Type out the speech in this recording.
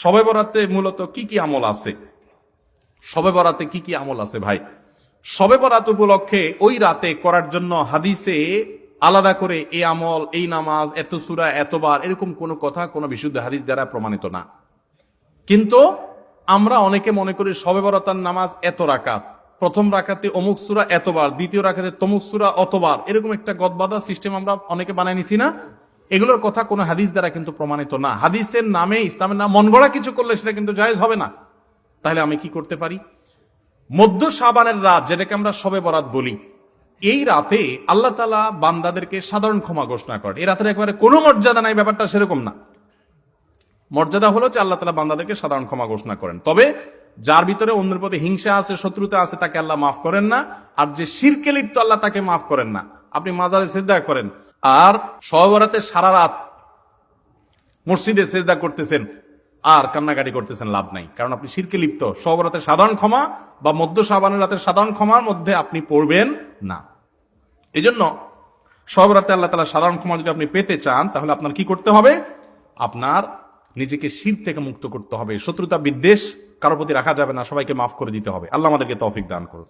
শবে বরাতে মূলত কি কি আমল আছে? শবে বরাতে কি কি আমল আছে ভাই? শবে বরাত উপলক্ষে ওই রাতে করার জন্য হাদিসে আলাদা করে এই আমল, এই নামাজ, এত সূরা, এতবার, এরকম কোনো কথা কোনো বিশুদ্ধ হাদিস দ্বারা প্রমাণিত না। কিন্তু আমরা অনেকে মনে করি শবে বরাতের নামাজ এত রাকাত, প্রথম রাকাতে অমুক সূরা এতবার, দ্বিতীয় রাকাতে তমুক সূরা অতবার, এরকম একটা গদবাদা সিস্টেম আমরা অনেকে বানাই নিছি না? এগুলোর কথা কোনো হাদিস দ্বারা কিন্তু প্রমাণিত না। হাদিসের নামে, ইসলামের নাম মন গড়া কিছু করলে সেটা কিন্তু জায়েজ হবে না। তাহলে আমি কি করতে পারি? মধ্য শাবানের রাত, যেটাকে আমরা শবে বরাত বলি, এই রাতে আল্লাহ তাআলা বান্দাদেরকে সাধারণ ক্ষমা ঘোষণা করেন। এই রাতের একেবারে কোনো মর্যাদা নাই, ব্যাপারটা সেরকম না। মর্যাদা হলো যে আল্লাহ তাআলা বান্দাদেরকে সাধারণ ক্ষমা ঘোষণা করেন। তবে যার ভিতরে অন্যের প্রতি হিংসা আছে, শত্রুতা আছে, তাকে আল্লাহ মাফ করেন না। আর যে শিরকে লিপ্ত, আল্লাহ তাকে মাফ করেন না। আপনি মাজারে সিজদা করেন আর শবে বরাতে সারা রাত মসজিদে সিজদা করতেছেন আর কান্নাকাটি করতেছেন, লাভ নাই, কারণ আপনি শিরকে লিপ্ত। শবে বরাতের সাধারণ ক্ষমা বা মধ্য শাবানের রাতের সাধারণ ক্ষমার মধ্যে আপনি পড়বেন না। এই জন্য শবে বরাতে আল্লাহ তাআলা সাধারণ ক্ষমা যদি আপনি পেতে চান, তাহলে আপনার কি করতে হবে? আপনার নিজেকে শিরক থেকে মুক্ত করতে হবে। শত্রুতা বিদ্বেষ কারোর প্রতি রাখা যাবে না, সবাইকে মাফ করে দিতে হবে। আল্লাহ আমাদেরকে তৌফিক দান করুন।